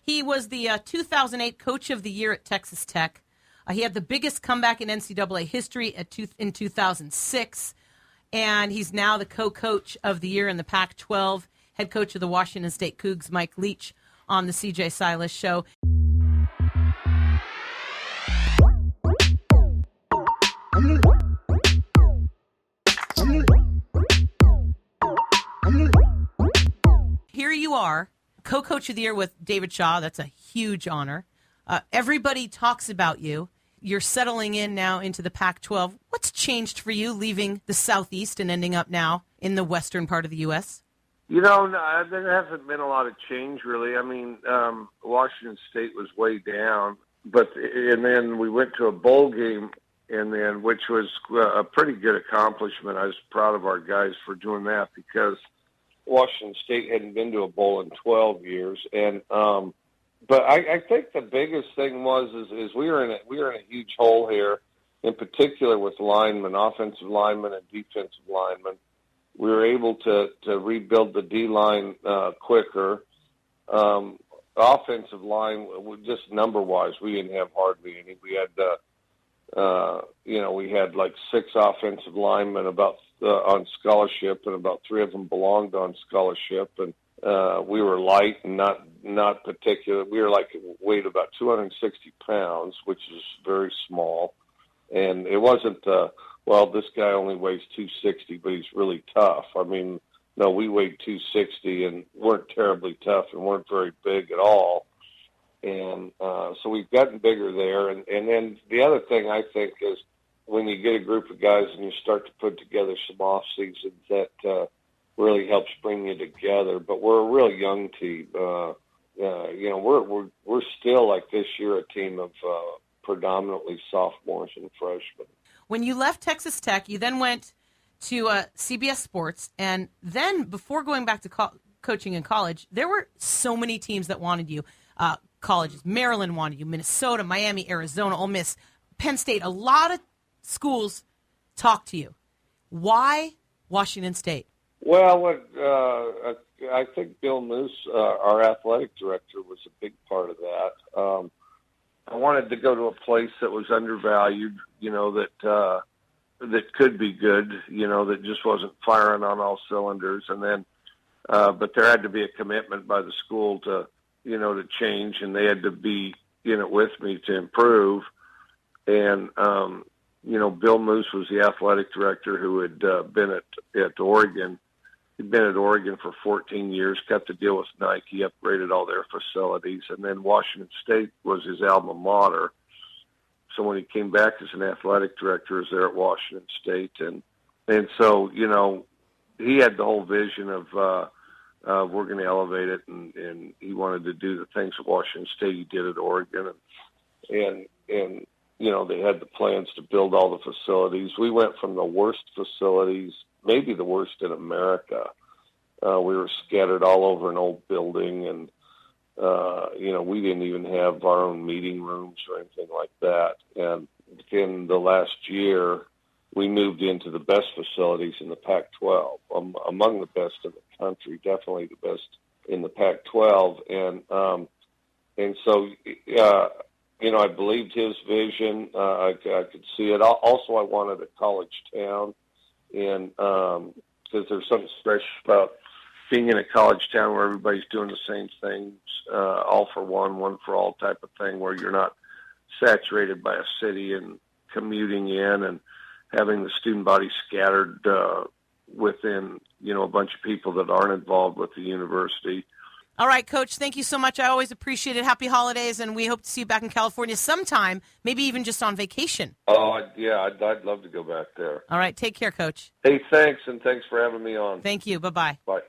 He was the 2008 Coach of the Year at Texas Tech. He had the biggest comeback in NCAA history in 2006, and he's now the co-coach of the year in the Pac-12, head coach of the Washington State Cougs, Mike Leach, on the CJ Silas Show. Here you are, co-coach of the year with David Shaw. That's a huge honor. Everybody talks about you. You're settling in now into the Pac-12. What's changed for you leaving the Southeast and ending up now in the western part of the U.S.? You know, there hasn't been a lot of change, really. I mean, Washington State was way down, and then we went to a bowl game, which was a pretty good accomplishment. I was proud of our guys for doing that because Washington State hadn't been to a bowl in 12 years, but I think the biggest thing is we were in a huge hole here, in particular with linemen, offensive linemen and defensive linemen. We were able to rebuild the D-line quicker. Offensive line, just number-wise, we didn't have hardly any. We had, we had like 6 offensive linemen on scholarship, and about 3 of them belonged on scholarship. And we were light and not particular. We were weighed about 260 pounds, which is very small. And it wasn't, this guy only weighs 260, but he's really tough. I mean, no, we weighed 260 and weren't terribly tough and weren't very big at all. And so we've gotten bigger there. And then the other thing I think is when you get a group of guys and you start to put together some off seasons, that really helps bring you together. But we're a real young team. We're still, like this year, a team of predominantly sophomores and freshmen. When you left Texas Tech, you then went to CBS Sports, and then before going back to coaching in college, there were so many teams that wanted you. Colleges, Maryland wanted you, Minnesota, Miami, Arizona, Ole Miss, Penn State. A lot of schools talked to you. Why Washington State? Well, I think Bill Moose, our athletic director, was a big part of that. I wanted to go to a place that was undervalued, that could be good, that just wasn't firing on all cylinders. And then, but there had to be a commitment by the school to change, and they had to be in it with me to improve. And, Bill Moose was the athletic director who had been at Oregon. He'd been at Oregon for 14 years, cut the deal with Nike, upgraded all their facilities, and then Washington State was his alma mater. So when he came back as an athletic director, he was there at Washington State. And so, he had the whole vision of we're going to elevate it, and he wanted to do the things at Washington State he did at Oregon. And they had the plans to build all the facilities. We went from the worst facilities, maybe the worst in America. We were scattered all over an old building, and, we didn't even have our own meeting rooms or anything like that. And in the last year, we moved into the best facilities in the Pac-12, among the best in the country, definitely the best in the Pac-12. And so, I believed his vision. I could see it. Also, I wanted a college town, and because there's something special about being in a college town where everybody's doing the same things, all for one for all type of thing, where you're not saturated by a city and commuting in and having the student body scattered within, a bunch of people that aren't involved with the university. All right, Coach, thank you so much. I always appreciate it. Happy holidays, and we hope to see you back in California sometime, maybe even just on vacation. Oh, yeah, I'd love to go back there. All right, take care, Coach. Hey, thanks, and thanks for having me on. Thank you. Bye-bye. Bye.